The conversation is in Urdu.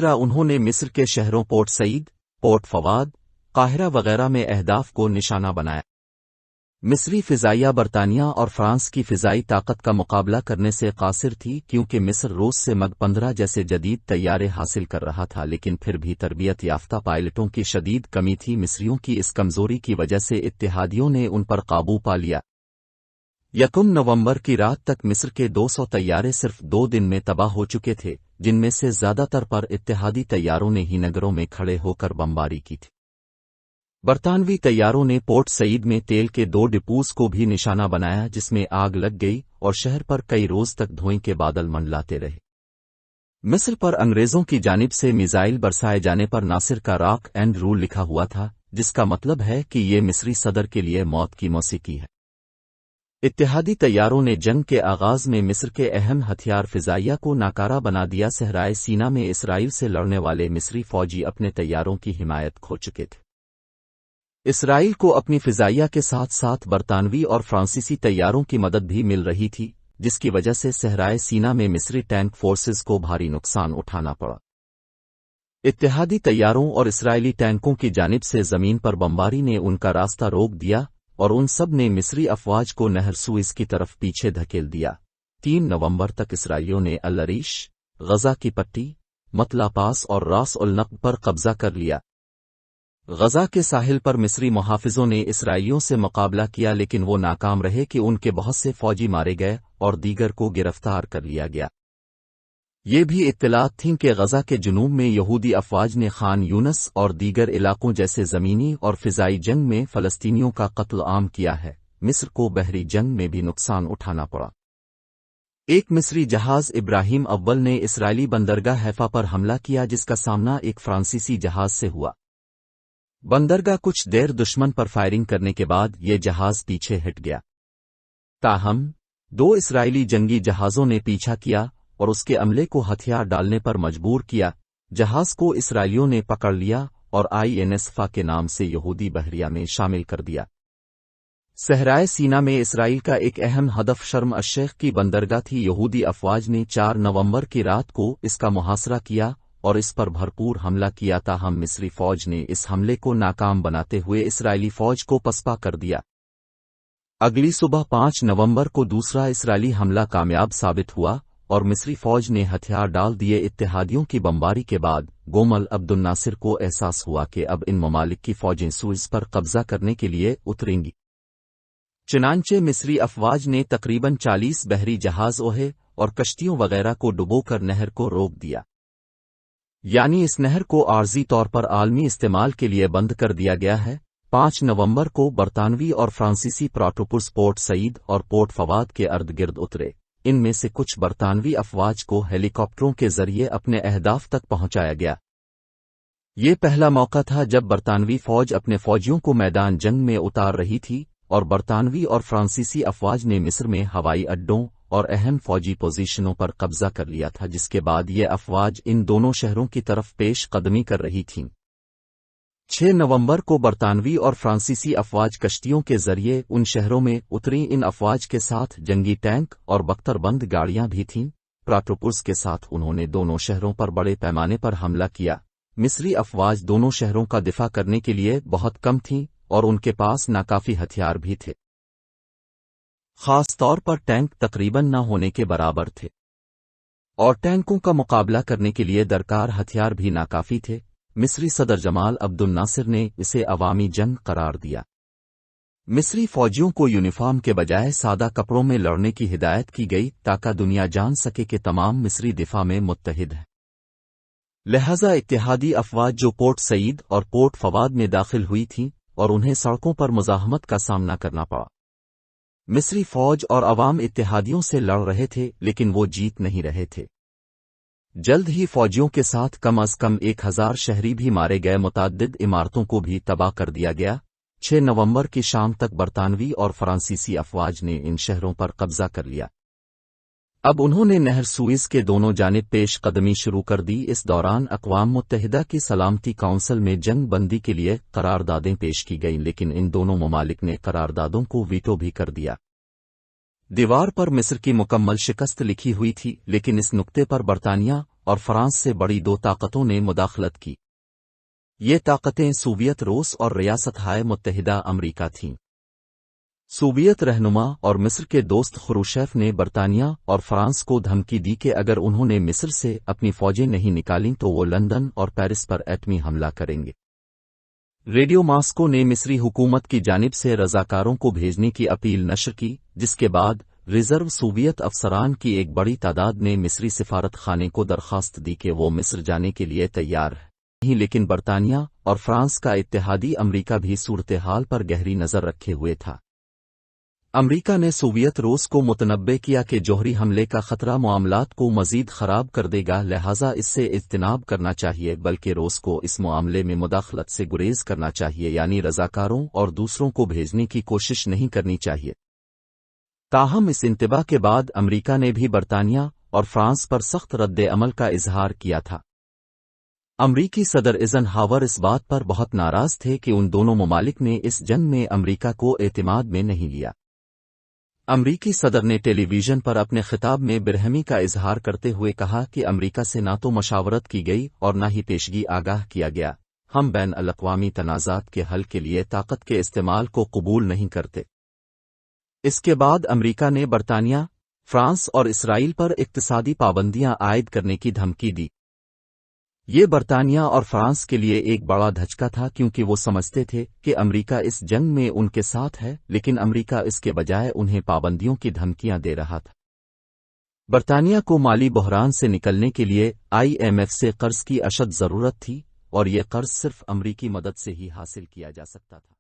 تیسرا، انہوں نے مصر کے شہروں پورٹ سعید، پورٹ فواد، قاہرہ وغیرہ میں اہداف کو نشانہ بنایا۔ مصری فضائیہ برطانیہ اور فرانس کی فضائی طاقت کا مقابلہ کرنے سے قاصر تھی، کیونکہ مصر روس سے MiG 15 جیسے جدید طیارے حاصل کر رہا تھا، لیکن پھر بھی تربیت یافتہ پائلٹوں کی شدید کمی تھی۔ مصریوں کی اس کمزوری کی وجہ سے اتحادیوں نے ان پر قابو پا لیا۔ 1 نومبر کی رات تک مصر کے 200 طیارے صرف 2 دن میں تباہ ہو چکے تھے، جن میں سے زیادہ تر پر اتحادی طیاروں نے ہی نگروں میں کھڑے ہو کر بمباری کی تھی۔ برطانوی طیاروں نے پورٹ سعید میں تیل کے 2 ڈپوز کو بھی نشانہ بنایا، جس میں آگ لگ گئی اور شہر پر کئی روز تک دھوئیں کے بادل منڈلاتے رہے۔ مصر پر انگریزوں کی جانب سے میزائل برسائے جانے پر ناصر کا راک اینڈ رول لکھا ہوا تھا، جس کا مطلب ہے کہ یہ مصری صدر کے لیے موت کی موسیقی ہے۔ اتحادی طیاروں نے جنگ کے آغاز میں مصر کے اہم ہتھیار فضائیہ کو ناکارہ بنا دیا۔ صحرائے سینا میں اسرائیل سے لڑنے والے مصری فوجی اپنے طیاروں کی حمایت کھو چکے تھے۔ اسرائیل کو اپنی فضائیہ کے ساتھ ساتھ برطانوی اور فرانسیسی طیاروں کی مدد بھی مل رہی تھی، جس کی وجہ سے صحرائے سینا میں مصری ٹینک فورسز کو بھاری نقصان اٹھانا پڑا۔ اتحادی طیاروں اور اسرائیلی ٹینکوں کی جانب سے زمین پر بمباری نے ان کا راستہ روک دیا اور ان سب نے مصری افواج کو نہر سوئز کی طرف پیچھے دھکیل دیا۔ 3 نومبر تک اسرائیلیوں نے العریش، غزہ کی پٹی، مطلع پاس اور راس النقب پر قبضہ کر لیا۔ غزہ کے ساحل پر مصری محافظوں نے اسرائیلیوں سے مقابلہ کیا، لیکن وہ ناکام رہے کہ ان کے بہت سے فوجی مارے گئے اور دیگر کو گرفتار کر لیا گیا۔ یہ بھی اطلاعات تھیں کہ غزہ کے جنوب میں یہودی افواج نے خان یونس اور دیگر علاقوں جیسے زمینی اور فضائی جنگ میں فلسطینیوں کا قتل عام کیا ہے۔ مصر کو بحری جنگ میں بھی نقصان اٹھانا پڑا۔ ایک مصری جہاز ابراہیم اول نے اسرائیلی بندرگاہ حیفا پر حملہ کیا، جس کا سامنا ایک فرانسیسی جہاز سے ہوا۔ بندرگاہ کچھ دیر دشمن پر فائرنگ کرنے کے بعد یہ جہاز پیچھے ہٹ گیا۔ تاہم 2 اسرائیلی جنگی جہازوں نے پیچھا کیا اور اس کے عملے کو ہتھیار ڈالنے پر مجبور کیا۔ جہاز کو اسرائیلیوں نے پکڑ لیا اور INS فا کے نام سے یہودی بحریہ میں شامل کر دیا۔ صحرائے سینا میں اسرائیل کا ایک اہم ہدف شرم الشیخ کی بندرگاہ تھی۔ یہودی افواج نے 4 نومبر کی رات کو اس کا محاصرہ کیا اور اس پر بھرپور حملہ کیا، تاہم مصری فوج نے اس حملے کو ناکام بناتے ہوئے اسرائیلی فوج کو پسپا کر دیا۔ اگلی صبح 5 نومبر کو دوسرا اسرائیلی حملہ کامیاب ثابت ہوا اور مصری فوج نے ہتھیار ڈال دیے۔ اتحادیوں کی بمباری کے بعد گومل عبد الناصر کو احساس ہوا کہ اب ان ممالک کی فوجیں سوئز پر قبضہ کرنے کے لیے اتریں گی۔ چنانچہ مصری افواج نے تقریباً 40 بحری جہاز اوہے اور کشتیوں وغیرہ کو ڈبو کر نہر کو روک دیا، یعنی اس نہر کو عارضی طور پر عالمی استعمال کے لیے بند کر دیا گیا ہے۔ 5 نومبر کو برطانوی اور فرانسیسی پراٹوپرس پورٹ سعید اور پورٹ فواد کے ارد گرد اترے۔ ان میں سے کچھ برطانوی افواج کو ہیلی کاپٹروں کے ذریعے اپنے اہداف تک پہنچایا گیا۔ یہ پہلا موقع تھا جب برطانوی فوج اپنے فوجیوں کو میدان جنگ میں اتار رہی تھی، اور برطانوی اور فرانسیسی افواج نے مصر میں ہوائی اڈوں اور اہم فوجی پوزیشنوں پر قبضہ کر لیا تھا، جس کے بعد یہ افواج ان دونوں شہروں کی طرف پیش قدمی کر رہی تھیں۔ 6 نومبر کو برطانوی اور فرانسیسی افواج کشتیوں کے ذریعے ان شہروں میں اتریں۔ ان افواج کے ساتھ جنگی ٹینک اور بختر بند گاڑیاں بھی تھیں۔ پراٹوپرس کے ساتھ انہوں نے دونوں شہروں پر بڑے پیمانے پر حملہ کیا۔ مصری افواج دونوں شہروں کا دفاع کرنے کے لیے بہت کم تھیں اور ان کے پاس ناکافی ہتھیار بھی تھے، خاص طور پر ٹینک تقریباً نہ ہونے کے برابر تھے، اور ٹینکوں کا مقابلہ کرنے کے لیے درکار ہتھیار بھی ناکافی تھے۔ مصری صدر جمال عبد الناصر نے اسے عوامی جنگ قرار دیا۔ مصری فوجیوں کو یونیفارم کے بجائے سادہ کپڑوں میں لڑنے کی ہدایت کی گئی تاکہ دنیا جان سکے کہ تمام مصری دفاع میں متحد ہیں۔ لہذا اتحادی افواج جو پورٹ سعید اور پورٹ فواد میں داخل ہوئی تھیں اور انہیں سڑکوں پر مزاحمت کا سامنا کرنا پڑا۔ مصری فوج اور عوام اتحادیوں سے لڑ رہے تھے لیکن وہ جیت نہیں رہے تھے۔ جلد ہی فوجیوں کے ساتھ کم از کم 1000 شہری بھی مارے گئے، متعدد عمارتوں کو بھی تباہ کر دیا گیا۔ 6 نومبر کی شام تک برطانوی اور فرانسیسی افواج نے ان شہروں پر قبضہ کر لیا۔ اب انہوں نے نہر سوئز کے دونوں جانب پیش قدمی شروع کر دی۔ اس دوران اقوام متحدہ کی سلامتی کونسل میں جنگ بندی کے لیے قراردادیں پیش کی گئیں، لیکن ان دونوں ممالک نے قراردادوں کو ویٹو بھی کر دیا۔ دیوار پر مصر کی مکمل شکست لکھی ہوئی تھی، لیکن اس نقطے پر برطانیہ اور فرانس سے بڑی دو طاقتوں نے مداخلت کی۔ یہ طاقتیں سوویت روس اور ریاستہائے متحدہ امریکہ تھیں۔ سوویت رہنما اور مصر کے دوست خروشیف نے برطانیہ اور فرانس کو دھمکی دی کہ اگر انہوں نے مصر سے اپنی فوجیں نہیں نکالیں تو وہ لندن اور پیرس پر ایٹمی حملہ کریں گے۔ ریڈیو ماسکو نے مصری حکومت کی جانب سے رضاکاروں کو بھیجنے کی اپیل نشر کی، جس کے بعد ریزرو سوویت افسران کی ایک بڑی تعداد نے مصری سفارت خانے کو درخواست دی کہ وہ مصر جانے کے لیے تیار نہیں، لیکن برطانیہ اور فرانس کا اتحادی امریکہ بھی صورتحال پر گہری نظر رکھے ہوئے تھا۔ امریکہ نے سوویت روس کو متنبع کیا کہ جوہری حملے کا خطرہ معاملات کو مزید خراب کر دے گا، لہٰذا اس سے اجتناب کرنا چاہیے، بلکہ روس کو اس معاملے میں مداخلت سے گریز کرنا چاہیے، یعنی رضاکاروں اور دوسروں کو بھیجنے کی کوشش نہیں کرنی چاہیے۔ تاہم اس انتباہ کے بعد امریکہ نے بھی برطانیہ اور فرانس پر سخت رد عمل کا اظہار کیا تھا۔ امریکی صدر ایزن ہاور اس بات پر بہت ناراض تھے کہ ان دونوں ممالک نے اس جنگ میں امریکہ کو اعتماد میں نہیں لیا۔ امریکی صدر نے ٹیلی ویژن پر اپنے خطاب میں برہمی کا اظہار کرتے ہوئے کہا کہ امریکہ سے نہ تو مشاورت کی گئی اور نہ ہی پیشگی آگاہ کیا گیا، ہم بین الاقوامی تنازعات کے حل کے لیے طاقت کے استعمال کو قبول نہیں کرتے۔ اس کے بعد امریکہ نے برطانیہ، فرانس اور اسرائیل پر اقتصادی پابندیاں عائد کرنے کی دھمکی دی۔ یہ برطانیہ اور فرانس کے لیے ایک بڑا دھچکا تھا، کیونکہ وہ سمجھتے تھے کہ امریکہ اس جنگ میں ان کے ساتھ ہے، لیکن امریکہ اس کے بجائے انہیں پابندیوں کی دھمکیاں دے رہا تھا۔ برطانیہ کو مالی بحران سے نکلنے کے لیے IMF سے قرض کی اشد ضرورت تھی، اور یہ قرض صرف امریکی مدد سے ہی حاصل کیا جا سکتا تھا۔